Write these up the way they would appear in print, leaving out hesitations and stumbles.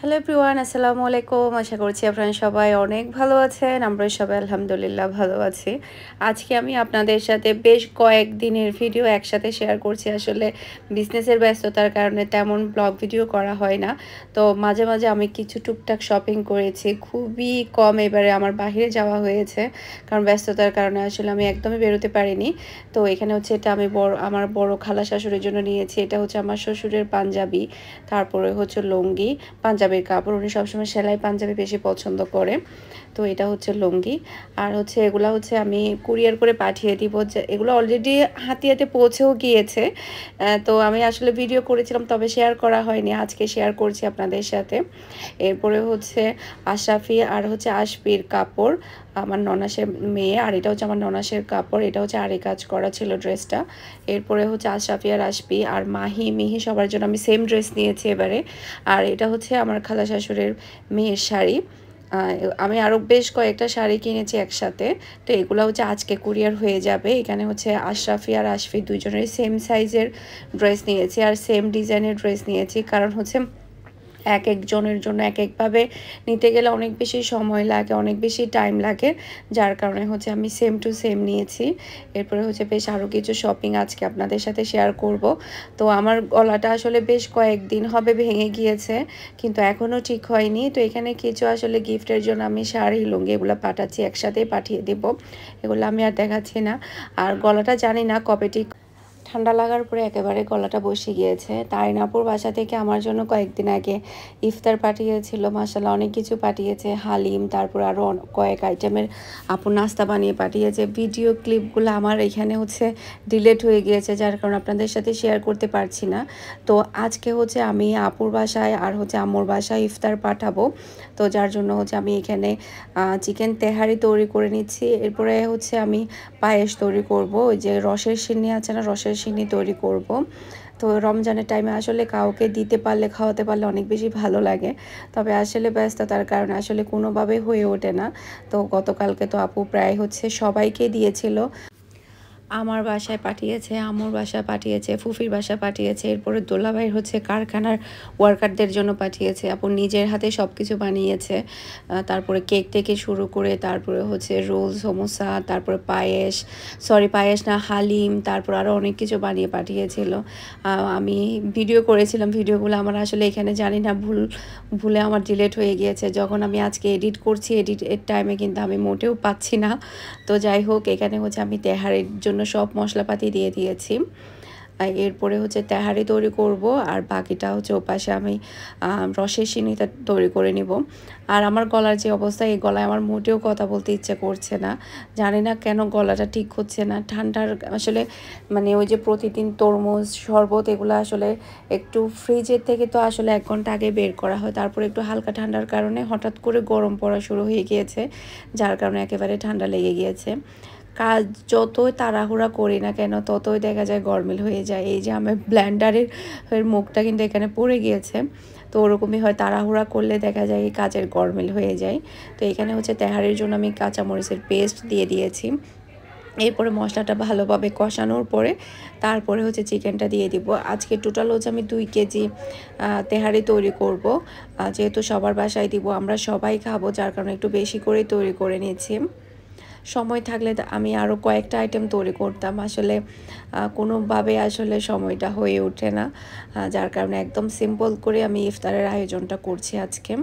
Hello everyone, আসসালামু আলাইকুম। আশা করছি আপনারা সবাই অনেক ভালো আছেন। আমরা সবাই আলহামদুলিল্লাহ ভালো আছি। আজকে আমি আপনাদের সাথে বেশ কয়েকদিনের ভিডিও একসাথে শেয়ার করছি। আসলে বিজনেসের ব্যস্ততার কারণে তেমন ব্লগ ভিডিও করা হয় না। তো মাঝে মাঝে আমি কিছু টুকটাক শপিং করেছি। খুবই কম এবারে আমার বাহিরে যাওয়া হয়েছে, কারণ ব্যস্ততার কারণে আসলে আমি একদমই বেরোতে পারিনি। তো এখানে হচ্ছে এটা আমি আমার বড় খালা শাশুড়ির জন্য নিয়েছি। এটা হচ্ছে আমার শ্বশুরের পাঞ্জাবি, তারপরে হচ্ছে লুঙ্গি, পাঞ্জাবির কাপড়। উনি সবসময় সেলাই পাঞ্জাবি বেশি পছন্দ করে। তো এটা হচ্ছে লুঙ্গি। আর হচ্ছে এগুলা হচ্ছে আমি কুরিয়ার করে পাঠিয়ে দিব। যে এগুলো অলরেডি হাতে পৌঁছেও গিয়েছে। তো আমি আসলে ভিডিও করেছিলাম, তবে শেয়ার করা হয়নি। আজকে শেয়ার করছি আপনাদের সাথে। এরপরে হচ্ছে আশরাফি আর হচ্ছে আশপির কাপড়, আমার ননাসের মেয়ে। আর এটা হচ্ছে আমার ননাসের কাপড়। এটা হচ্ছে আরি কাজ করা ছিল ড্রেসটা। এরপরে হচ্ছে আশরাফি আর আশপি আর মাহি মিহি সবার জন্য আমি সেম ড্রেস নিয়েছি এবারে। আর এটা হচ্ছে আমার খালা শাশুড়ির মেয়ের শাড়ি। আমি আরও বেশ কয়েকটা শাড়ি কিনেছি একসাথে। তো এগুলো হচ্ছে আজকে কুরিয়ার হয়ে যাবে। এখানে হচ্ছে আশরাফি আর আশফি দুজনের সেম সাইজের ড্রেস নিয়েছি আর সেম ডিজাইনের ড্রেস নিয়েছি, কারণ হচ্ছে এক একজনের জন্য এক একভাবে নিতে গেলে অনেক বেশি সময় লাগে, অনেক বেশি টাইম লাগে, যার কারণে হচ্ছে আমি সেম টু সেম নিয়েছি। এরপরে হচ্ছে বেশ আরও কিছু শপিং আজকে আপনাদের সাথে শেয়ার করব। তো আমার গলাটা আসলে বেশ কয়েকদিন হবে ভেঙে গিয়েছে, কিন্তু এখনও ঠিক হয়নি। তো এখানে কিছু আসলে গিফটের জন্য আমি শাড়ি লুঙ্গি এগুলো পাঠাচ্ছি, একসাথেই পাঠিয়ে দেব। এগুলো আমি আর দেখাচ্ছি না। আর গলাটা জানি না কবে ঠিক, ঠান্ডা লাগার পরে একেবারে গলাটা বসে গিয়েছে। তারিনাপুর বাসা থেকে আমার জন্য কয়েকদিন আগে ইফতার পাঠিয়েছিল, মাশাআল্লাহ অনেক কিছু পাঠিয়েছে, হালিম, তারপর আরও কয়েক আইটেমের আপু নাস্তা বানিয়ে পাঠিয়েছে। ভিডিও ক্লিপগুলো আমার এখানে হচ্ছে ডিলেট হয়ে গিয়েছে, যার কারণে আপনাদের সাথে শেয়ার করতে পারছি না। তো আজকে হচ্ছে আমি আপুর বাসায় আর হচ্ছে আম্মুর বাসায় ইফতার পাঠাবো। তো যার জন্য হচ্ছে আমি এখানে চিকেন তেহারি তৈরি করে নিচ্ছি। এরপরে হচ্ছে আমি পায়েস তৈরি করব, ওই যে রসের সিন্নি আছে না, রসের সিন্নি তৈরি করব। তো রমজানের টাইমে আসলে কাউকে দিতে পারলে, খাওয়াতে পারলে অনেক বেশি ভালো লাগে। তবে আসলে ব্যস্ততার কারণে আসলে কোনোভাবে হয়ে ওঠে না। তো গতকালকে তো আপু প্রায় হচ্ছে সবাইকে দিয়েছিল। আমার বাসায় পাঠিয়েছে, আম্মুর বাসায় পাঠিয়েছে, ফুফির বাসায় পাঠিয়েছে। এরপরে দোলাভাইয়ের হচ্ছে কারখানার ওয়ার্কারদের জন্য পাঠিয়েছে। আপু নিজের হাতে সব কিছু বানিয়েছে। তারপরে কেক থেকে শুরু করে, তারপরে হচ্ছে রোল, সমোসা, তারপরে পায়েস, সরি পায়েস না, হালিম, তারপর আরও অনেক কিছু বানিয়ে পাঠিয়েছিল। আমি ভিডিও করেছিলাম, ভিডিওগুলো আমার আসলে এখানে জানি না ভুলে আমার ডিলেট হয়ে গিয়েছে। যখন আমি আজকে এডিট করছি, এডিটের টাইমে কিন্তু আমি মোটেও পাচ্ছি না। তো যাই হোক, এখানে হচ্ছে আমি তেহারির জন্য সব মশলাপাতি দিয়ে দিয়েছি। এরপরে হচ্ছে তেহারি তৈরি করব, আর বাকিটা হচ্ছে ওপাশে আমি রসের সিনিটা তৈরি করে নিব। আর আমার গলার যে অবস্থা, এই গলায় আমার মোটেও কথা বলতে ইচ্ছে করছে না। জানি না কেন গলাটা ঠিক হচ্ছে না। ঠান্ডার আসলে মানে ওই যে প্রতিদিন তরমুজ শরবত এগুলো আসলে একটু ফ্রিজের থেকে তো আসলে 1 ঘন্টা আগে বের করা হয়, তারপরে একটু হালকা ঠান্ডার কারণে হঠাৎ করে গরম পড়া শুরু হয়ে গিয়েছে, যার কারণে একেবারে ঠান্ডা লেগে গিয়েছে। কাজ যতই তাড়াহুড়া করি না কেন, ততই দেখা যায় গরমিল হয়ে যায়। এই যে আমার ব্লেন্ডারের মুখটা কিন্তু এখানে পড়ে গিয়েছে। তো ওরকমই হয়, তাড়াহুড়া করলে দেখা যায় এই কাজের গরমিল হয়ে যায়। তো এখানে হচ্ছে তেহারির জন্য আমি কাঁচামরিচের পেস্ট দিয়ে দিয়েছি। এরপরে মশলাটা ভালোভাবে কষানোর পরে তারপরে হচ্ছে চিকেনটা দিয়ে দিব। আজকে টোটাল হচ্ছে আমি 2 কেজি তেহারি তৈরি করব। যেহেতু সবার বাসায় দিব, আমরা সবাই খাবো, যার কারণে একটু বেশি করেই তৈরি করে নিয়েছি। সময় থাকলে আমি আরও কয়েকটা আইটেম তৈরি করতাম, আসলে কোনোভাবে আসলে সময়টা হয়ে ওঠে না, যার কারণে একদম সিম্পল করে আমি ইফতারের আয়োজনটা করছি আজকে।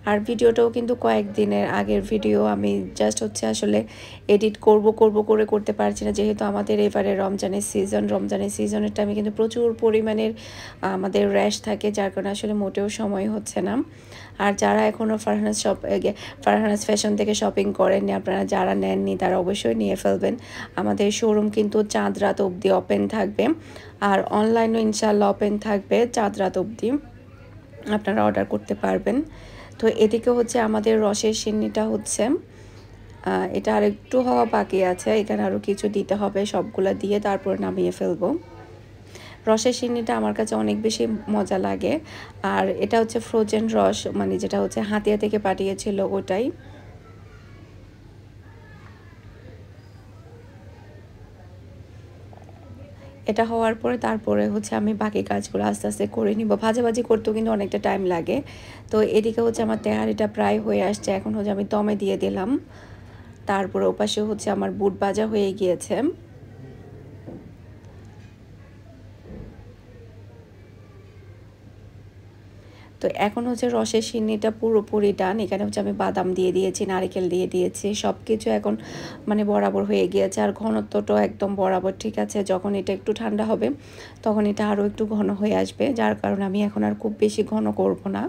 আর ভিডিওটাও কিন্তু কয়েকদিনের আগের ভিডিও, আমি জাস্ট হচ্ছে আসলে এডিট করব করে করতে পারছি না, যেহেতু আমাদের এবারে রমজানের সিজনের টাইমে কিন্তু প্রচুর পরিমাণের আমাদের র্যাশ থাকে, যার কারণে আসলে মোটেও সময় হচ্ছে না। আর যারা এখনও ফারহানাস ফ্যাশন থেকে শপিং করেননি, আপনারা যারা নেননি তারা অবশ্যই নিয়ে ফেলবেন। আমাদের শোরুম কিন্তু চাঁদ রাত অবধি ওপেন থাকবে, আর অনলাইনও ইনশাল্লাহ ওপেন থাকবে চাঁদ রাত অবধি, আপনারা অর্ডার করতে পারবেন। তো এদিকে হচ্ছে আমাদের রসের সিন্নিটা হচ্ছে এটা আর একটু হওয়া বাকি আছে, এখানে আরও কিছু দিতে হবে, সবগুলো দিয়ে তারপর নামিয়ে ফেলবো। রসের সিন্নিটা আমার কাছে অনেক বেশি মজা লাগে। আর এটা হচ্ছে ফ্রোজেন রস, মানে যেটা হচ্ছে হাতিয়া থেকে পাঠিয়েছিল ওটাই। এটা হওয়ার পরে তারপরে হচ্ছে আমি বাকি কাজগুলো আস্তে আস্তে করে নিব। ভাজাভাজি করতেও কিন্তু অনেকটা টাইম লাগে। তো এদিকে হচ্ছে আমার তেহারিটা প্রায় হয়ে আসছে, এখন হচ্ছে আমি দমে দিয়ে দিলাম। তারপরে ওপাশে হচ্ছে আমার বুট ভাজা হয়ে গিয়েছে। তো এখন হচ্ছে রসের সিন্নিটা পুরোপুরি ডান। এখানে হচ্ছে আমি বাদাম দিয়ে দিয়েছি, নারকেল দিয়ে দিয়েছি, সব কিছু এখন মানে বরাবর হয়ে গিয়েছে। আর ঘনত্বটাও একদম বরাবর ঠিক আছে। যখন এটা একটু ঠান্ডা হবে তখন এটা আরও একটু ঘন হয়ে আসবে, যার কারণে আমি এখন আর খুব বেশি ঘন করব না।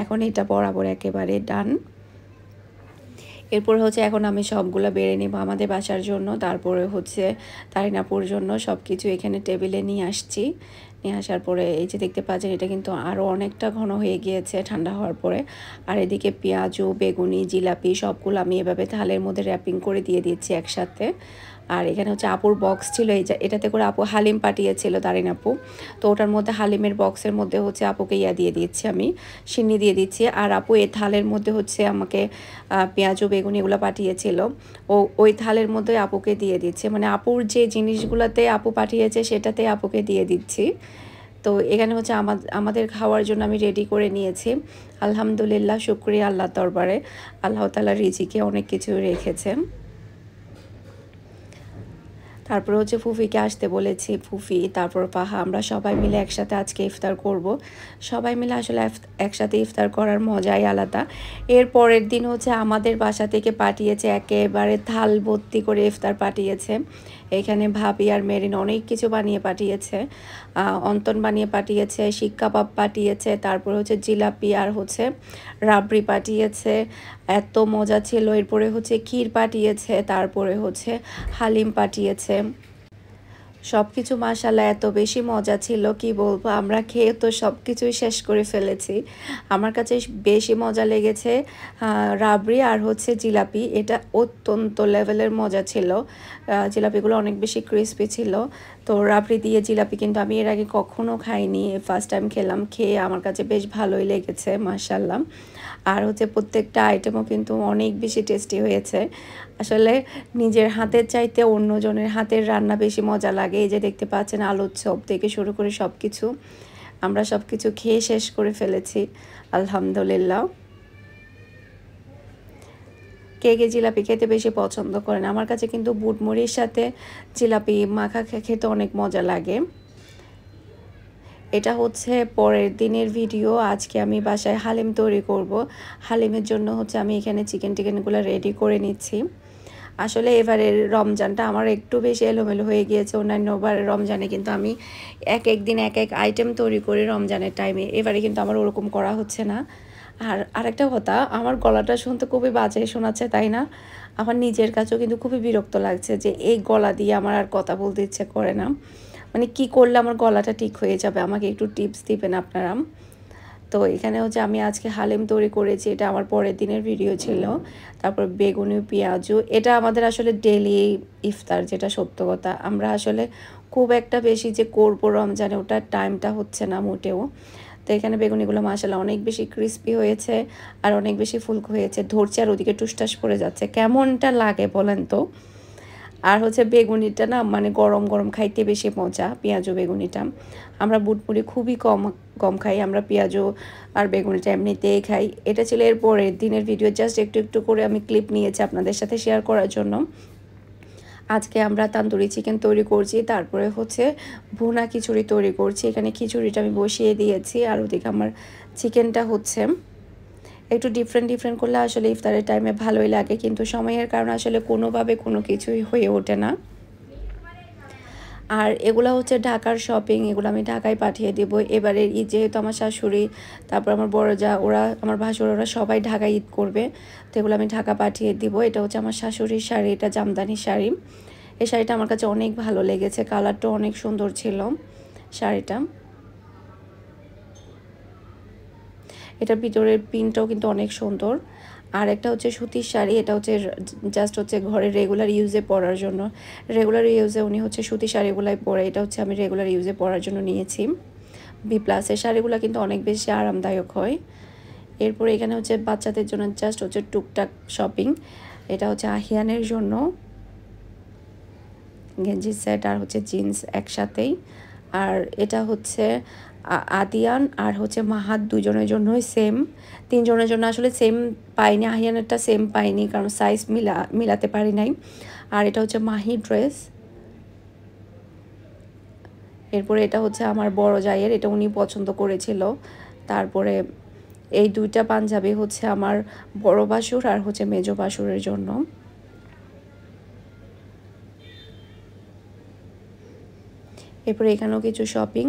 এখন এটা বরাবর একেবারে ডান। এরপর হচ্ছে এখন আমি সবগুলো বেড়ে নিব আমাদের বাসার জন্য। তারপরে হচ্ছে তারিনাপুর জন্য সব কিছু এখানে টেবিলে নিয়ে আসছি। নিয়ে আসার পরে এই যে দেখতে পাচ্ছেন এটা কিন্তু আরও অনেকটা ঘন হয়ে গিয়েছে ঠান্ডা হওয়ার পরে। আর এদিকে পেঁয়াজু, বেগুনি, জিলাপি সবগুলো আমি এভাবে থালের মধ্যে র্যাপিং করে দিয়ে দিচ্ছি একসাথে। আর এখানে হচ্ছে আপুর বক্স ছিল, এই যে এটাতে করে আপু হালিম পাঠিয়েছিল তারিন আপু। তো ওটার মধ্যে হালিমের বক্সের মধ্যে হচ্ছে আপুকে দিয়ে দিচ্ছি, আমি সিন্নি দিয়ে দিচ্ছি। আর আপু এই থালের মধ্যে হচ্ছে আমাকে পেঁয়াজ ও বেগুনি এগুলো পাঠিয়েছিল, ওই থালের মধ্যে আপুকে দিয়ে দিচ্ছে। মানে আপুর যে জিনিসগুলোতে আপু পাঠিয়েছে সেটাতে আপুকে দিয়ে দিচ্ছি। তো এখানে হচ্ছে আমাদের খাওয়ার জন্য আমি রেডি করে নিয়েছি। আলহামদুলিল্লাহ, শুকরিয়া আল্লাহর দরবারে। আল্লাহ তাআলা রিজিকে অনেক কিছু রেখেছে। তারপরে হচ্ছে ফুফিকে আসতে বলেছি, ফুফি তারপর পাহা আমরা সবাই মিলে একসাথে আজকে ইফতার করব। সবাই মিলে আসলে একসাথে ইফতার করার মজাই আলাদা। এর পরের দিন হচ্ছে আমাদের বাসা থেকে পাঠিয়েছে, একেবারে থাল ভর্তি করে ইফতার পাঠিয়েছে। এখানে ভাবি আর মেরিন অনেক কিছু বানিয়ে পাঠিয়েছে। অন্তন বানিয়ে পাঠিয়েছে, শিক কাবাব পাঠিয়েছে, তারপর হচ্ছে জিলাপি আর হচ্ছে রাবড়ি পাঠিয়েছে। এত মজা ছিল। এরপরে হচ্ছে ক্ষীর পাঠিয়েছে, তারপরে হচ্ছে হালিম পাঠিয়েছে। সব কিছু মাশাআল্লাহ এত বেশি মজা ছিল কি বলবো, আমরা খেয়ে তো সব কিছুই শেষ করে ফেলেছি। আমার কাছে বেশি মজা লেগেছে রাবড়ি আর হচ্ছে জিলাপি, এটা অত্যন্ত লেভেলের মজা ছিল। জিলাপিগুলো অনেক বেশি ক্রিস্পি ছিল। তো রাবড়ি দিয়ে জিলাপি কিন্তু আমি এর আগে কখনো খাইনি, ফার্স্ট টাইম খেলাম। খেয়ে আমার কাছে বেশ ভালোই লেগেছে মাশাআল্লাহ। আর হচ্ছে প্রত্যেকটা আইটেমও কিন্তু অনেক বেশি টেস্টি হয়েছে। আসলে নিজের হাতের চাইতে অন্যজনের হাতের রান্না বেশি মজা লাগে। এই যে দেখতে পাচ্ছেন আলুর চপ থেকে শুরু করে সব কিছু আমরা সব কিছু খেয়ে শেষ করে ফেলেছি আলহামদুলিল্লাহ। কে কে জিলাপি খেতে বেশি পছন্দ করেন? আমার কাছে কিন্তু বুট মুড়ির সাথে জিলাপি মাখা খেতে অনেক মজা লাগে। এটা হচ্ছে পরের দিনের ভিডিও। আজকে আমি বাসায় হালিম তৈরি করব। হালিমের জন্য হচ্ছে আমি এখানে চিকেনগুলো রেডি করে নিচ্ছি। আসলে এবারের রমজানটা আমার একটু বেশি এলোমেলো হয়ে গিয়েছে। অন্যান্যবার রমজানে কিন্তু আমি এক দিন এক আইটেম তৈরি করি রমজানের টাইমে, এবারে কিন্তু আমার ওরকম করা হচ্ছে না। আর আরেকটা কথা, আমার গলাটা শুনতে খুবই বাজে শোনাচ্ছে, তাই না? আমার নিজের কাছেও কিন্তু খুবই বিরক্ত লাগছে যে এই গলা দিয়ে আমার আর কথা বলতে ইচ্ছে করে না। মানে কি করলে আমার গলাটা ঠিক হয়ে যাবে, আমাকে একটু টিপস দিবেন আপনারা। তো এখানে হচ্ছে আমি আজকে হালিম তৈরি করেছি, এটা আমার পরের দিনের ভিডিও ছিল। তারপর বেগুনি, পেঁয়াজু, এটা আমাদের আসলে ডেলি ইফতার, যেটা সত্য কথা। আমরা আসলে খুব একটা বেশি যে করবো রমজানে ওটার টাইমটা হচ্ছে না মোটেও। তো এখানে বেগুনিগুলো মাশাআল্লাহ অনেক বেশি ক্রিস্পি হয়েছে আর অনেক বেশি ফুলকো হয়েছে। ধরছে আর ওদিকে টুসটাস পড়ে যাচ্ছে, কেমনটা লাগে বলেন তো? আর হচ্ছে বেগুনিটা না মানে গরম গরম খাইতে বেশি মজা, পেঁয়াজু বেগুনিটা। আমরা বুটমুড়ি খুবই কম কম খাই, আমরা পেঁয়াজু আর বেগুনিটা এমনিতেই খাই। এটা ছিল এর পরের দিনের ভিডিও, জাস্ট একটু একটু করে আমি ক্লিপ নিয়েছি আপনাদের সাথে শেয়ার করার জন্য। আজকে আমরা তান্দুরি চিকেন তৈরি করছি, তারপরে হচ্ছে ভুনা খিচুড়ি তৈরি করছি। এখানে খিচুড়িটা আমি বসিয়ে দিয়েছি আর ওদিকে আমার চিকেনটা হচ্ছে। একটু ডিফারেন্ট করলে আসলে ইফতারের টাইমে ভালোই লাগে, কিন্তু সময়ের কারণে আসলে কোনোভাবে কোনো কিছুই হয়ে ওঠে না। আর এগুলো হচ্ছে ঢাকার শপিং, এগুলো আমি ঢাকায় পাঠিয়ে দেব এবারে ঈদ, যেহেতু আমার শাশুড়ি, তারপর আমার বড় যা, ওরা আমার ভাসুর, ওরা সবাই ঢাকায় ঈদ করবে। তো এগুলো আমি ঢাকা পাঠিয়ে দিব। এটা হচ্ছে আমার শাশুড়ির শাড়ি, এটা জামদানি শাড়ি। এই শাড়িটা আমার কাছে অনেক ভালো লেগেছে, কালারটা অনেক সুন্দর ছিল শাড়িটা। এটার ভিতরের প্রিন্টটাও কিন্তু অনেক সুন্দর। আর একটা হচ্ছে সুতির শাড়ি, এটা হচ্ছে জাস্ট হচ্ছে ঘরে রেগুলার ইউজে পরার জন্য। রেগুলার ইউজে উনি হচ্ছে সুতির শাড়িগুলাই পরে, এটা হচ্ছে আমি রেগুলার ইউজে পরার জন্য নিয়েছি। B+-এর শাড়িগুলো কিন্তু অনেক বেশি আরামদায়ক হয়। এরপরে এখানে হচ্ছে বাচ্চাদের জন্য জাস্ট হচ্ছে টুকটাক শপিং। এটা হচ্ছে আহিয়ানের জন্য। গেঞ্জি সেট আর হচ্ছে জিন্স একসাথেই। আর এটা হচ্ছে আদিয়ান আর হচ্ছে মাহাত দুজনের জন্যই সেম, তিনজনের জন্য আসলে সেম পাইনি, আহিয়ানেরটা সেম পাইনি কারণ সাইজ মিলাতে পারি নাই। আর এটা হচ্ছে মাহি ড্রেস। এরপরে এটা হচ্ছে আমার বড় জায়ের, এটা উনি পছন্দ করেছিল। তারপরে এই দুইটা পাঞ্জাবি হচ্ছে আমার বড় বাসুর আর হচ্ছে মেজ বাসুরের জন্য। এরপরে এখানেও কিছু শপিং।